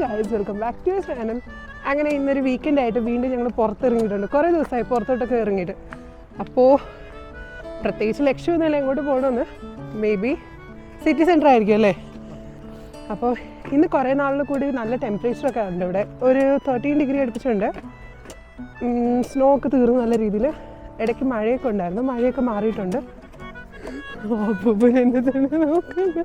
Guys, welcome back to channel. അങ്ങനെ ഇന്നൊരു weekend ആയിട്ട് വീണ്ടും ഞങ്ങൾ പുറത്തിറങ്ങിയിട്ടുണ്ട്. കുറേ ദിവസമായി പുറത്തോട്ടൊക്കെ ഇറങ്ങിയിട്ട്. അപ്പോൾ പ്രത്യേകിച്ച് ലക്ഷ്യമൊന്നുമില്ല എങ്ങോട്ട് പോകണമെന്ന്. മേ ബി സിറ്റി സെൻറ്റർ ആയിരിക്കും അല്ലേ. അപ്പോൾ ഇന്ന് കുറേ നാളിൽ കൂടി നല്ല ടെമ്പറേച്ചറൊക്കെ ഉണ്ട് ഇവിടെ. ഒരു 13 ഡിഗ്രി അടുപ്പിച്ചുണ്ട്. സ്നോ ഒക്കെ തീർന്നു നല്ല രീതിയിൽ. ഇടയ്ക്ക് മഴയൊക്കെ ഉണ്ടായിരുന്നു, മഴയൊക്കെ മാറിയിട്ടുണ്ട്. എന്നെ തന്നെ നോക്കുന്നത്.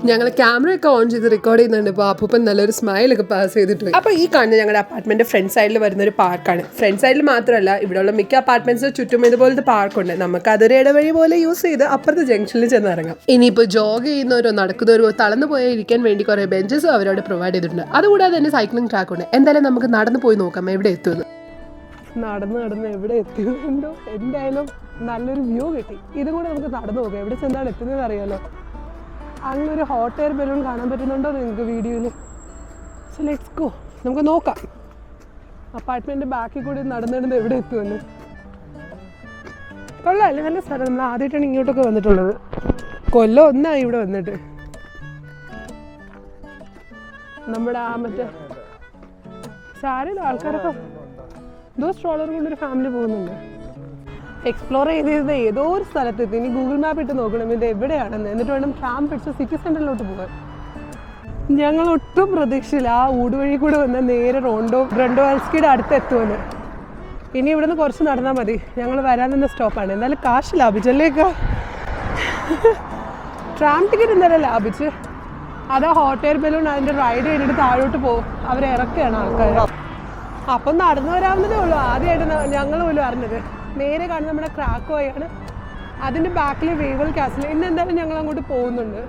ഞങ്ങൾ ക്യാമറ ഒക്കെ ഓൺ ചെയ്ത് റെക്കോർഡ് ചെയ്യുന്നുണ്ട്. ഇപ്പോൾ അപ്പൂപ്പൻ നല്ലൊരു സ്മൈലൊക്കെ പാസ് ചെയ്തിട്ട് പോയി. അപ്പോൾ ഈ കാണുന്ന ഞങ്ങളുടെ അപ്പാർട്ട്മെന്റ് ഫ്രണ്ട് സൈഡിൽ വരുന്ന ഒരു പാർക്കാണ്. ഫ്രണ്ട് സൈഡിൽ മാത്രമല്ല, ഇവിടെയുള്ള മിക്ക അപ്പാർട്ട്മെന്റ്സിന് ചുറ്റും ഇതുപോലത്തെ പാർക്കുണ്ട്. നമുക്ക് അതൊരു ഇടവഴി പോലെ യൂസ് ചെയ്ത് അപ്പുറത്തെ ജംഗ്ഷനിൽ ചെന്ന് ഇറങ്ങാം. ഇനിയിപ്പോൾ ജോഗ് ചെയ്യുന്നവരോ നടക്കുന്നവരോ തളർന്നു പോയാൽ ഇരിക്കാൻ വേണ്ടി കുറേ ബെഞ്ചസും അവരോട് പ്രൊവൈഡ് ചെയ്തിട്ടുണ്ട്. അതുകൂടാതെ തന്നെ സൈക്ലിംഗ് ട്രാക്ക് ഉണ്ട്. എന്തായാലും നമുക്ക് നടന്നു പോയി നോക്കാം എവിടെ എത്തുമെന്ന്. നടന്ന് എവിടെ എത്തിയതുണ്ടോ. എന്തായാലും നല്ലൊരു വ്യൂ കിട്ടി. ഇതും കൂടെ നമുക്ക് നടന്നു നോക്കാം. എവിടെ ചെന്താണ് എത്തുന്നത് അറിയാലോ. അങ്ങനൊരു ഹോട്ട് എയർ ബലൂൺ കാണാൻ പറ്റുന്നുണ്ടോ നിങ്ങൾക്ക് വീഡിയോയിൽ? സോ ലെറ്റ്സ് ഗോ, നമുക്ക് നോക്കാം അപ്പാർട്ട്മെൻറ്റ് ബാക്കിൽ കൂടി നടന്നിടുന്നത് എവിടെ എത്തുമെന്ന്. കൊള്ളാമല്ലേ, നല്ല സ്ഥലം. നമ്മൾ ആദ്യമായിട്ടാണ് ഇങ്ങോട്ടൊക്കെ വന്നിട്ടുള്ളത്. കൊല്ലം ഒന്നായി ഇവിടെ വന്നിട്ട്. നമ്മുടെ ആ മറ്റേ സാരമില്ല, ആൾക്കാരൊക്കെ എന്തോ സ്ട്രോളർ കൊണ്ടൊരു ഫാമിലി പോകുന്നുണ്ട്. എക്സ്പ്ലോർ ചെയ്ത് ഏതോ ഒരു സ്ഥലത്തെത്തി. ഇനി ഗൂഗിൾ മാപ്പ് ഇട്ട് നോക്കണം ഇത് എവിടെയാണെന്ന്. എന്നിട്ട് വേണം ട്രാം പിടിച്ച് സിറ്റി സെൻറ്ററിലോട്ട് പോകാൻ. ഞങ്ങൾ ഒട്ടും പ്രതീക്ഷയില്ല ആ ഊടുവഴി കൂടെ വന്നാൽ നേരെ റോണ്ടോവൽസ്കിയുടെ അടുത്ത് എത്തുമെന്ന്. ഇനി ഇവിടുന്ന് കുറച്ച് നടന്നാൽ മതി. ഞങ്ങൾ വരാൻ നിന്ന സ്റ്റോപ്പാണ്. എന്നാലും കാശ് ലാഭിച്ചല്ലേക്കാ. ട്രാം ടിക്കറ്റ് എന്തായാലും ലാഭിച്ച്. അതാ ഹോട്ട് എയർ ബലൂൺ അതിൻ്റെ റൈഡ് ചെയ്തിട്ട് താഴോട്ട് പോകും. അവരിറക്കുകയാണ് ആൾക്കാർ. അപ്പം നടന്നു വരാവുന്നതേ ഉള്ളൂ. ആദ്യമായിട്ട് ഞങ്ങൾ പോലും അറിഞ്ഞത്. നേരെ കാണുന്ന നമ്മുടെ ക്രാക്കോയാണ്. അതിൻ്റെ ബാക്കിൽ വേവൽ കാസിൽ. ഇന്ന് എന്തായാലും ഞങ്ങൾ അങ്ങോട്ട് പോകുന്നുണ്ട്.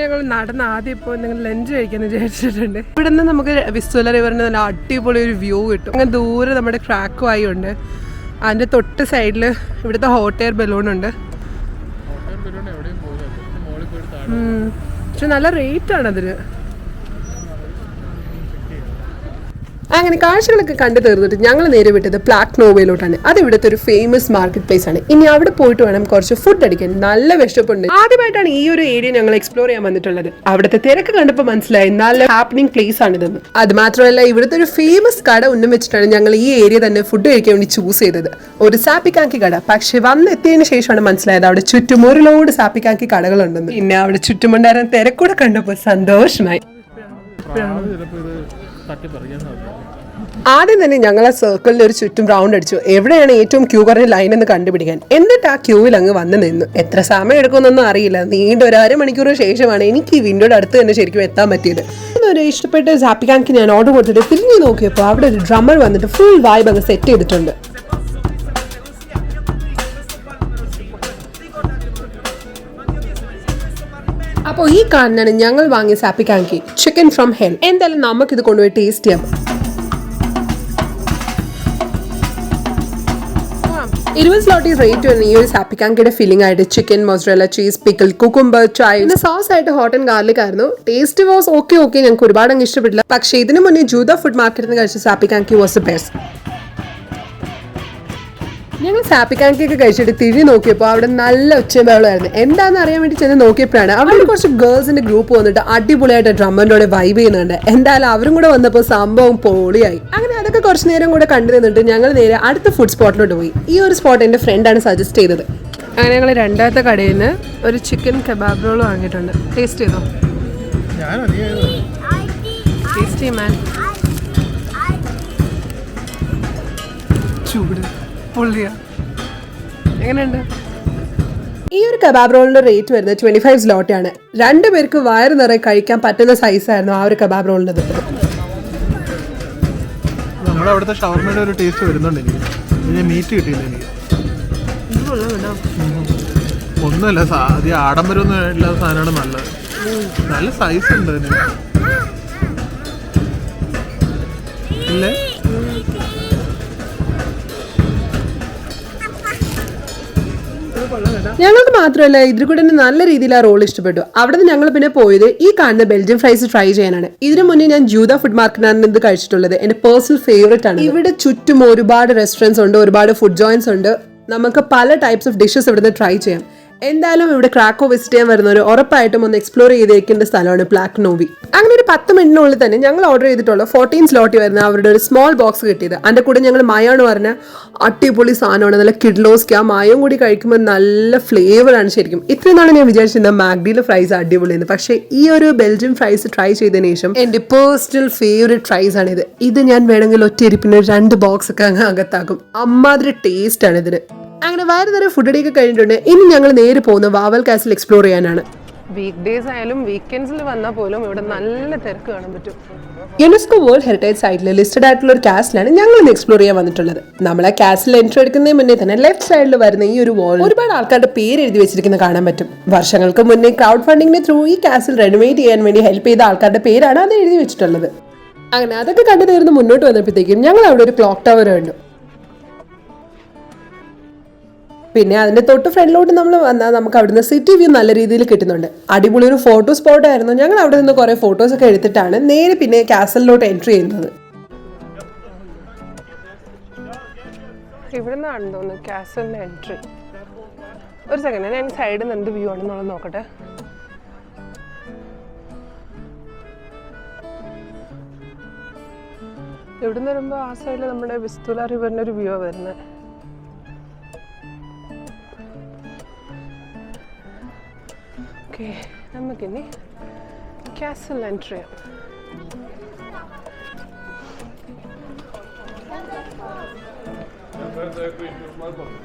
ഞങ്ങൾ നടന്ന് ആദ്യം ഇപ്പോൾ എന്തെങ്കിലും ലഞ്ച് കഴിക്കാമെന്ന് വിചാരിച്ചിട്ടുണ്ട്. ഇവിടെ നിന്ന് നമുക്ക് വിസ്തുല റിവറിന് നല്ല അടിപൊളി ഒരു വ്യൂ കിട്ടും. അങ്ങനെ ദൂരെ നമ്മുടെ ക്രാക്കോ ആയി ഉണ്ട്. അതിൻ്റെ തൊട്ട് സൈഡിൽ ഇവിടുത്തെ ഹോട്ട് എയർ ബലൂണുണ്ട്. പക്ഷെ നല്ല റേറ്റാണ് അതിന്. അങ്ങനെ കാഴ്ചകളൊക്കെ കണ്ടു തീർന്നിട്ട് ഞങ്ങൾ നേരെ വിട്ടത് പ്ലാക്ക് നോവയിലോട്ടാണ്. അത് ഇവിടുത്തെ ഒരു ഫേമസ് മാർക്കറ്റ് പ്ലേസ് ആണ്. ഇനി അവിടെ പോയിട്ട് വേണം കുറച്ച് ഫുഡ് അടിക്കാൻ. നല്ല വിശപ്പുണ്ട്. ആദ്യമായിട്ടാണ് ഈ ഒരു ഏരിയ ഞങ്ങൾ എക്സ്പ്ലോർ ചെയ്യാൻ വന്നിട്ടുള്ളത്. അവിടുത്തെ തിരക്ക് കണ്ടപ്പോൾ മനസ്സിലായി നല്ല ഹാപ്പനിങ് പ്ലേസ് ആണിതെന്ന്. അത് മാത്രമല്ല, ഇവിടുത്തെ ഒരു ഫേമസ് കട ഉന്നം വെച്ചിട്ടാണ് ഞങ്ങൾ ഈ ഏരിയ തന്നെ ഫുഡ് കഴിക്കാൻ വേണ്ടി ചൂസ് ചെയ്തത്. ഒരു സാപ്പിക്കാങ്കി കട. പക്ഷെ വന്നെത്തിയതിനു ശേഷമാണ് മനസ്സിലായത് അവിടെ ചുറ്റും ഒരു ലോഡ് സാപ്പിക്കാങ്കി കടകളുണ്ടെന്ന്. പിന്നെ അവിടെ ചുറ്റുമുണ്ടായിരുന്ന തിരക്കൂടെ കണ്ടപ്പോൾ സന്തോഷമായി. ആദ്യം തന്നെ ഞങ്ങൾ ആ സർക്കിളിൽ ഒരു ചുറ്റും റൗണ്ട് അടിച്ചു. എവിടെയാണ് ഏറ്റവും ക്യൂ കുറഞ്ഞ ലൈൻ എന്ന് കണ്ടുപിടിക്കാൻ. എന്നിട്ട് ആ ക്യൂവിൽ അങ്ങ് വന്ന് നിന്നു. എത്ര സമയം എടുക്കുമെന്നൊന്നും അറിയില്ല. നീണ്ട ഒരു അരമണിക്കൂർ ശേഷമാണ് എനിക്ക് ഈ വിൻഡോയുടെ അടുത്ത് തന്നെ ശരിക്കും എത്താൻ പറ്റിയത്. ഒരു ഇഷ്ടപ്പെട്ട സാപ്പിക്കാങ്കി ഞാൻ ഓർഡർ കൊടുത്തിട്ട് തിരിഞ്ഞു നോക്കിയപ്പോൾ അവിടെ ഒരു ഡ്രമ്മർ വന്നിട്ട് ഫുൾ വൈബ് അങ്ങ് സെറ്റ് ചെയ്തിട്ടുണ്ട്. അപ്പോൾ ഈ കാണാനാണ് ഞങ്ങൾ വാങ്ങിയ സാപ്പിക്കാങ്കി, ചിക്കൻ ഫ്രം ഹെൽ. എന്തായാലും നമുക്കിത് കൊണ്ടുപോയി ടേസ്റ്റ് ചെയ്യാം. 20 സ്ലോട്ടി റേറ്റ് വരുന്ന ഈ ഒരു സാപ്പിക്കാങ്കിയുടെ ഫില്ലിംഗ് ആയിട്ട് chicken, mozzarella cheese, pickle, cucumber, ചായ, പിന്നെ സോസ് ആയിട്ട് ഹോട്ട് ആൻഡ് ഗാർലിക് ആയിരുന്നു. Taste was okay. ഞങ്ങൾക്ക് ഒരുപാട് അങ്ങ് ഇഷ്ടപ്പെട്ടില്ല. പക്ഷേ ഇതിനു മുന്നേ ജൂത ഫുഡ് മാർക്കറ്റിൽ നിന്ന് കഴിച്ച സാപ്പിക്കാങ്കി വാസ് ദ ബെസ്റ്റ്. ഞങ്ങൾ സാപ്പിക്കാങ്കി ഒക്കെ കഴിച്ചിട്ട് തിരിഞ്ഞു നോക്കിയപ്പോൾ അവിടെ നല്ല ഒച്ചബഹളമായിരുന്നു. എന്താണെന്ന് അറിയാൻ വേണ്ടി ചെന്ന് നോക്കിയപ്പോഴാണ് അവിടെ കുറച്ച് ഗേൾസിന്റെ ഗ്രൂപ്പ് വന്നിട്ട് അടിപൊളിയായിട്ട് ഡ്രമ്മറിന്റെ വൈബ് ചെയ്യുന്നുണ്ട്. എന്തായാലും അവരും കൂടെ വന്നപ്പോൾ സംഭവം പൊളിയായി. അങ്ങനെ അതൊക്കെ കുറച്ച് നേരം കൂടെ കണ്ടു നിന്നിട്ട് ഞങ്ങൾ നേരെ അടുത്ത ഫുഡ് സ്പോട്ടിലോട്ട് പോയി. ഈ ഒരു സ്പോട്ട് എൻ്റെ ഫ്രണ്ടാണ് സജസ്റ്റ് ചെയ്തത്. അങ്ങനെ ഞങ്ങൾ രണ്ടാമത്തെ കടയിൽ നിന്ന് ഒരു ചിക്കൻ കബാബ് റോൾ വാങ്ങിയിട്ടുണ്ട്. ടേസ്റ്റ് ചെയ്തോ? ടേസ്റ്റി മാൻ. ചൂട് പൊള്ളിയാ. എങ്ങനെയുണ്ട്? ഈ ഒരു കബാബ് റോളിന്റെ റേറ്റ് വരുന്നത് 25 സ്ലോട്ടാണ്. 2 പേർക്ക് വയറ് നിറയെ കഴിക്കാൻ പറ്റുന്ന സൈസായിരുന്നു ആ ഒരു കബാബ് റോളിന്റെ. നമ്മുടെ അവിടുത്തെ ഷവർമയുടെ ഒരു ടേസ്റ്റ് വരുന്നുണ്ട് എനിക്ക്. മീറ്റ് കിട്ടിയില്ല എനിക്ക്. ഒന്നുമല്ല, ആദ്യം ആഡംബരമൊന്നും ഇല്ലാത്ത സാധനമാണ് നല്ലത്. നല്ല സൈസ് ഉണ്ട് അതിന് ഇല്ലേ? ഞങ്ങൾക്ക് മാത്രമല്ല ഇതിൽ കൂടെ തന്നെ നല്ല രീതിയിൽ ആ റോൾ ഇഷ്ടപ്പെട്ടു. അവിടെ നിന്ന് ഞങ്ങൾ പിന്നെ പോയത് ഈ കാണുന്ന ബെൽജിയം ഫ്രൈസ് ട്രൈ ചെയ്യാനാണ്. ഇതിനു മുന്നേ ഞാൻ ജൂത ഫുഡ് മാർക്കറ്റിനാണ് ഇത് കഴിച്ചിട്ടുള്ളത്. എന്റെ പേഴ്സണൽ ഫേവറേറ്റ് ആണ്. ഇവിടെ ചുറ്റും ഒരുപാട് റെസ്റ്റോറൻറ്റ്സ് ഉണ്ട്, ഒരുപാട് ഫുഡ് ജോയിന്റ്സ് ഉണ്ട്. നമുക്ക് പല ടൈപ്സ് ഓഫ് ഡിഷസ് ഇവിടുന്ന് ട്രൈ ചെയ്യാം. എന്തായാലും ഇവിടെ ക്രാക്കോ വിസിറ്റ് ചെയ്യാൻ വരുന്നവർ ഉറപ്പായിട്ടും ഒന്ന് എക്സ്പ്ലോർ ചെയ്തേക്കേണ്ട സ്ഥലമാണ് ബ്ലാക്ക് നോവി. അങ്ങനെ ഒരു 10 മിനിറ്റിനുള്ളിൽ തന്നെ ഞങ്ങൾ ഓർഡർ ചെയ്തിട്ടുള്ള 14 സ്ലോട്ടിൽ വരുന്ന അവരുടെ ഒരു സ്മോൾ ബോക്സ് കിട്ടിയത്. അതിൻ്റെ കൂടെ ഞങ്ങൾ മയോന്ന് പറഞ്ഞ അടിപൊളി സാധനമാണ്, നല്ല കിഡ്ലോസ്ക്ക്. ആ മയം കൂടി കഴിക്കുമ്പോൾ നല്ല ഫ്ലേവറാണ് ശരിക്കും. ഇത്രയും നാളെ ഞാൻ വിചാരിച്ചിരുന്നത് മാഗ്ഡിയിലെ ഫ്രൈസ് അടിപൊളിയാണ്, പക്ഷേ ഈ ഒരു ബെൽജിയം ഫ്രൈസ് ട്രൈ ചെയ്തതിന് ശേഷം എൻ്റെ പേഴ്സണൽ ഫേവറേറ്റ് ഫ്രൈസ് ആണിത്. ഇത് ഞാൻ വേണമെങ്കിൽ ഒറ്റയിരിപ്പിന് 2 ബോക്സ് ഒക്കെ അങ്ങ് അകത്താക്കും. അമ്മാതിരി ടേസ്റ്റ് ആണ് ഇതിന്. അങ്ങനെ വൈകുന്നേരം ഫുഡ് അടിയൊക്കെ കഴിഞ്ഞിട്ടുണ്ട്. ഇനി ഞങ്ങൾ നേരെ പോകുന്നത് വാവൽ കാസിൽ എക്സ്പ്ലോർ ചെയ്യാനാണ്. വീക്ക് ഡേയ്സ് ആയാലും വീക്കെൻഡ്സിൽ വന്നാൽ പോലും ഇവിടെ നല്ല തിരക്ക് കാണാൻ പറ്റും. യുനെസ്കോ വേൾഡ് ഹെറിറ്റേജ് സൈറ്റിൽ ലിസ്റ്റഡ് ആയിട്ടുള്ള ഒരു കാസിലാണ് ഞങ്ങൾ ഇന്ന് എക്സ്പ്ലോർ ചെയ്യാൻ വന്നിട്ടുള്ളത്. നമ്മളെ കാസിൽ എൻട്രി എടുക്കുന്നതിന് മുന്നേ തന്നെ ലെഫ്റ്റ് സൈഡിൽ വരുന്ന ഈ ഒരു വാൾ ഒരുപാട് ആൾക്കാരുടെ പേര് എഴുതി വെച്ചിരിക്കുന്നത് കാണാൻ പറ്റും. വർഷങ്ങൾക്ക് മുന്നേ ക്രൗഡ് ഫണ്ടിങ്ങിന് ത്രൂ ഈ കാസിൽ റെനോവേറ്റ് ചെയ്യാൻ വേണ്ടി ഹെൽപ്പ് ചെയ്ത ആൾക്കാരുടെ പേരാണ് അത് എഴുതി വെച്ചിട്ടുള്ളത്. അങ്ങനെ അതൊക്കെ കണ്ടു തീർന്ന് മുന്നോട്ട് വന്നപ്പോഴത്തേക്കും ഞങ്ങൾ അവിടെ ഒരു ക്ലോക്ക് ടവർ കണ്ടു. പിന്നെ അതിൻ്റെ തൊട്ട് ഫ്രണ്ടിലോട്ട് നമ്മൾ വന്നാൽ നമുക്ക് അവിടുന്ന് സിറ്റി വ്യൂ നല്ല രീതിയിൽ കിട്ടുന്നുണ്ട്. അടിപൊളി ഒരു ഫോട്ടോ സ്പോട്ട് ആയിരുന്നു. ഞങ്ങൾ അവിടെ നിന്ന് കുറേ ഫോട്ടോസൊക്കെ എടുത്തിട്ടാണ് നേരെ പിന്നെ കാസലിലോട്ട് എൻട്രി ചെയ്യുന്നത്. ഇവിടെ നിന്നാണ് തോന്നുന്നു കാസലിൻ്റെ എൻട്രി. ഒരു സെക്കൻഡ്, ഞാൻ സൈഡിൽ നിന്ന് എന്ത് വ്യൂ ആണെന്നുള്ളത് നോക്കട്ടെ. ഇവിടെ നിന്ന് വരുമ്പോൾ ആ സൈഡിൽ നമ്മുടെ വിസ്തുല റിവറിൻ്റെ ഒരു വ്യൂ ആണ് വരുന്നത്. ഓക്കെ, നമുക്കിനി കാസൽ എൻട്രി ചെയ്യാം.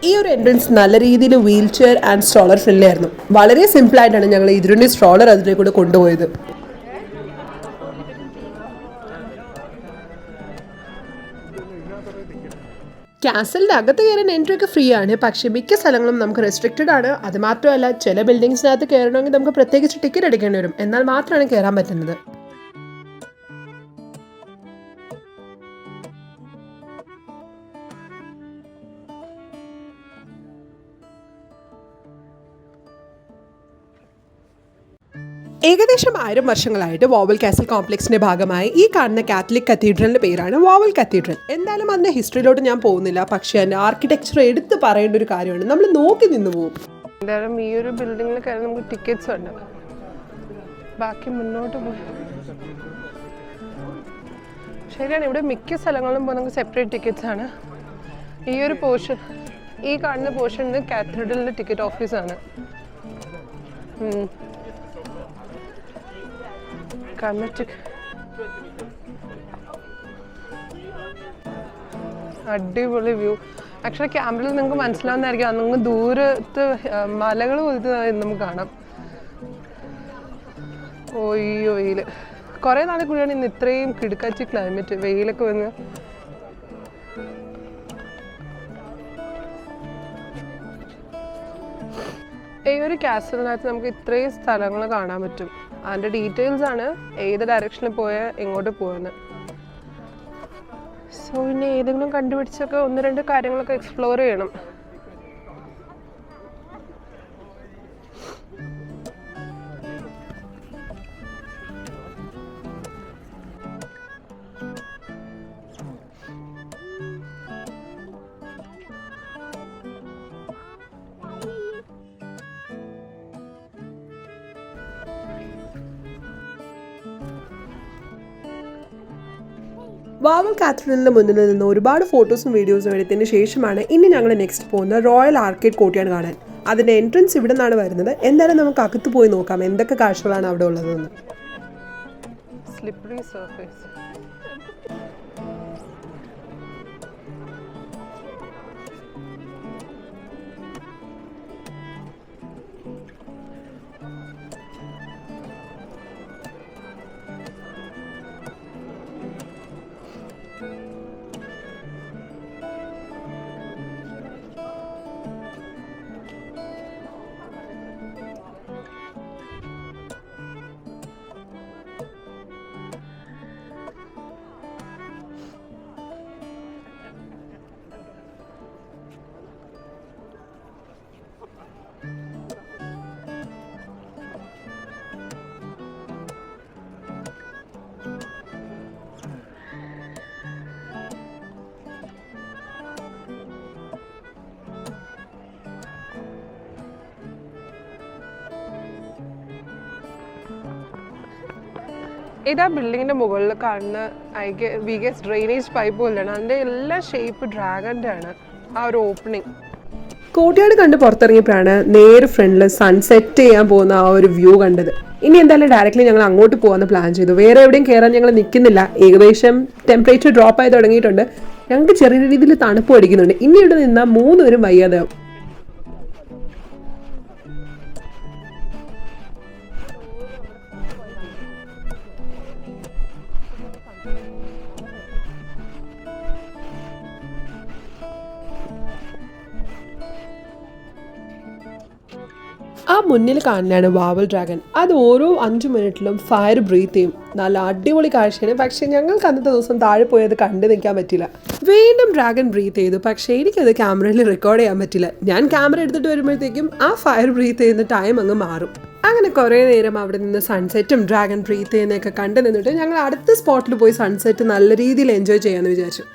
ഈ ഒരു എൻട്രൻസ് നല്ല രീതിയിൽ wheel chair and stroller friendly ആയിരുന്നു. വളരെ സിമ്പിൾ ആയിട്ടാണ് ഞങ്ങൾ ഇതിൻ്റെ സ്ട്രോളർ അതിലേക്കൂടെ കൊണ്ടുപോയത്. കാസലിൻ്റെ അകത്ത് കയറാൻ എൻട്രി ഒക്കെ ഫ്രീ ആണ്, പക്ഷേ മിക്ക സ്ഥലങ്ങളും നമുക്ക് റെസ്ട്രിക്റ്റഡ് ആണ്. അത് മാത്രമല്ല, ചില ബിൽഡിങ്സിനകത്ത് കയറണമെങ്കിൽ നമുക്ക് പ്രത്യേകിച്ച് ടിക്കറ്റ് എടുക്കേണ്ടി വരും, എന്നാൽ മാത്രമാണ് കയറാൻ പറ്റുന്നത്. ഏകദേശം 1000 വർഷങ്ങളായിട്ട് വാവൽ കാസൽ കോംപ്ലക്സിന്റെ ഭാഗമായി ഈ കാണുന്ന കാത്തലിക് കത്തീഡ്രലിന്റെ പേരാണ് വാവൽ കത്തീഡ്രൽ. എന്തായാലും അതിന്റെ ഹിസ്റ്ററിയിലോട്ട് ഞാൻ പോകുന്നില്ല, പക്ഷേ അതിന്റെ ആർക്കിടെക്ചർ എടുത്ത് പറയേണ്ട ഒരു കാര്യമാണ്. നമ്മൾ നോക്കി നിന്ന് പോകും. എന്തായാലും ഈ ഒരു ബിൽഡിങ്ങിൽ കയറി നമുക്ക് ടിക്കറ്റ്സ് ഉണ്ട്. ബാക്കി മുന്നോട്ട് പോയി ശരിയാണ്, ഇവിടെ മിക്ക സ്ഥലങ്ങളിലും പോകുന്ന നമുക്ക് സെപ്പറേറ്റ് ടിക്കറ്റ്സ് ആണ്. ഈ ഒരു പോർഷൻ, ഈ കാണുന്ന പോർഷനിൽ കാത്തീഡ്രലിന്റെ ടിക്കറ്റ് ഓഫീസാണ്. അടിപൊളി വ്യൂ. ആക്ച്വലി ക്യാമറയിൽ നിങ്ങൾക്ക് മനസ്സിലാവുന്നതായിരിക്കും, അങ്ങ് ദൂരത്ത് മലകൾ പോലത്തെ നമുക്ക് കാണാം. ഓയ്യോ വെയില്, കുറേ നാളെ കൂടിയാണ് ഇന്ന് ഇത്രയും കിടുക്കാച്ചി ക്ലൈമറ്റ്. വെയിലൊക്കെ വന്ന് ഈ ഒരു കാസലിനകത്ത് നമുക്ക് ഇത്രയും സ്ഥലങ്ങൾ കാണാൻ പറ്റും. അതിൻ്റെ ഡീറ്റെയിൽസ് ആണ് ഏത് ഡയറക്ഷനിൽ പോയാൽ എങ്ങോട്ട് പോകുന്നത്. സോ ഇനി ഏതെങ്കിലും കണ്ടുപിടിച്ചൊക്കെ 1-2 കാര്യങ്ങളൊക്കെ എക്സ്പ്ലോർ ചെയ്യണം. വാവൽ കാത്തഡ്രലിന് മുന്നിൽ നിന്ന് ഒരുപാട് ഫോട്ടോസും വീഡിയോസും എടുത്തതിന് ശേഷമാണ് ഇനി ഞങ്ങൾ നെക്സ്റ്റ് പോകുന്നത് റോയൽ ആർക്കേഡ് കോർട്ട്യാർഡ് കാണാൻ. അതിൻ്റെ എൻട്രൻസ് ഇവിടെ നിന്നാണ് വരുന്നത്. എന്തായാലും നമുക്ക് അകത്ത് പോയി നോക്കാം എന്തൊക്കെ കാഴ്ചകളാണ് അവിടെ ഉള്ളതെന്ന്. Slippery surface. ഇതാ ബിൽഡിങ്ങിന്റെ മുകളിൽ കാണുന്ന വി ഗെസ് ഡ്രെയിനേജ് പൈപ്പ് പോലെയാണ്. അതിന്റെ എല്ലാ ഷേപ്പ് ഡ്രാഗന്റെ ആണ് ആ ഒരു ഓപ്പണിങ്. കോട്ടയാട് കണ്ട് പുറത്തിറങ്ങിയപ്പോഴാണ് നേരെ ഫ്രണ്ടിൽ സൺസെറ്റ് ചെയ്യാൻ പോകുന്ന ആ ഒരു വ്യൂ കണ്ടത്. ഇനി എന്തായാലും ഡയറക്റ്റ്ലി ഞങ്ങൾ അങ്ങോട്ട് പോകാമെന്ന് പ്ലാൻ ചെയ്തു. വേറെ എവിടെയും കയറാൻ ഞങ്ങൾ നിൽക്കുന്നില്ല. ഏകദേശം ടെമ്പറേച്ചർ ഡ്രോപ്പ് ആയി തുടങ്ങിയിട്ടുണ്ട്. ഞങ്ങൾക്ക് ചെറിയ രീതിയിൽ തണുപ്പ് അടിക്കുന്നുണ്ട്. ഇനി ഇവിടെ നിന്നാൽ 3 പേരും വയ്യാതാവും. ആ മുന്നിൽ കാണുന്നതാണ് വാവൽ ഡ്രാഗൺ. അത് ഓരോ 5 മിനിറ്റിലും ഫയർ ബ്രീത്ത് ചെയ്യും. നല്ല അടിപൊളി കാഴ്ചയാണ്. പക്ഷേ ഞങ്ങൾക്ക് അന്നത്തെ ദിവസം താഴെ പോയത് കണ്ടു നിൽക്കാൻ പറ്റില്ല. വീണ്ടും ഡ്രാഗൺ ബ്രീത്ത് ചെയ്തു. പക്ഷേ എനിക്കത് ക്യാമറയിൽ റെക്കോർഡ് ചെയ്യാൻ പറ്റില്ല. ഞാൻ ക്യാമറ എടുത്തിട്ട് വരുമ്പോഴത്തേക്കും ആ ഫയർ ബ്രീത്ത് ചെയ്യുന്ന ടൈം അങ്ങ് മാറും. അങ്ങനെ കുറേ നേരം അവിടെ നിന്ന് സൺസെറ്റും ഡ്രാഗൺ ബ്രീത്ത് ചെയ്യുന്നതൊക്കെ കണ്ടു നിന്നിട്ട് ഞങ്ങൾ അടുത്ത സ്പോട്ടിൽ പോയി സൺസെറ്റ് നല്ല രീതിയിൽ എൻജോയ് ചെയ്യാമെന്ന് വിചാരിച്ചു.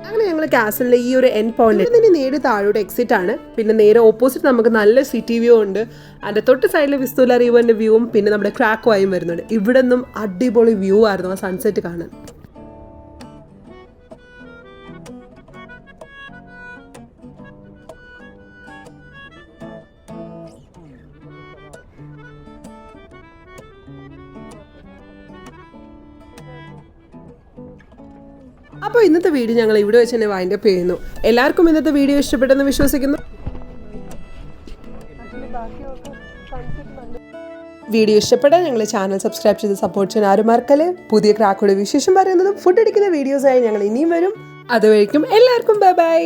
അങ്ങനെ ഞങ്ങൾ കാസലിലെ ഈ ഒരു എൻഡ് പോയിന്റ് ഇതിന് നേരെ താഴോട്ട് എക്സിറ്റ് ആണ്. പിന്നെ നേരെ ഓപ്പോസിറ്റ് നമുക്ക് നല്ല സിറ്റി വ്യൂ ഉണ്ട്. അതിൻ്റെ തൊട്ട് സൈഡിൽ വിസ്തുല റിവറിൻ്റെ വ്യൂവും പിന്നെ നമ്മുടെ ക്രാക്ക് വായും വരുന്നുണ്ട്. ഇവിടെ നിന്നും അടിപൊളി വ്യൂ ആയിരുന്നു ആ സൺസെറ്റ് കാണാൻ. അപ്പോൾ ഇന്നത്തെ വീഡിയോ ഞങ്ങൾ ഇവിടെ വെച്ച് തന്നെ വൈൻഡപ്പ് ചെയ്യുന്നു. എല്ലാവർക്കും ഇന്നത്തെ വീഡിയോ ഇഷ്ടപ്പെട്ടെന്ന് വിശ്വസിക്കുന്നു. വീഡിയോ ഇഷ്ടപ്പെട്ടാൽ ഞങ്ങൾ ചാനൽ സബ്സ്ക്രൈബ് ചെയ്ത് സപ്പോർട്ട് ചെയ്യാൻ ആരും മറക്കല്ലേ. പുതിയ ക്രാക്കോടെ വിശേഷം പറയുന്നതും ഫുഡ് അടിക്കുന്ന വീഡിയോസായി ഞങ്ങൾ ഇനിയും വരും. അതുവരെയ്ക്കും എല്ലാവർക്കും ബൈ ബൈ.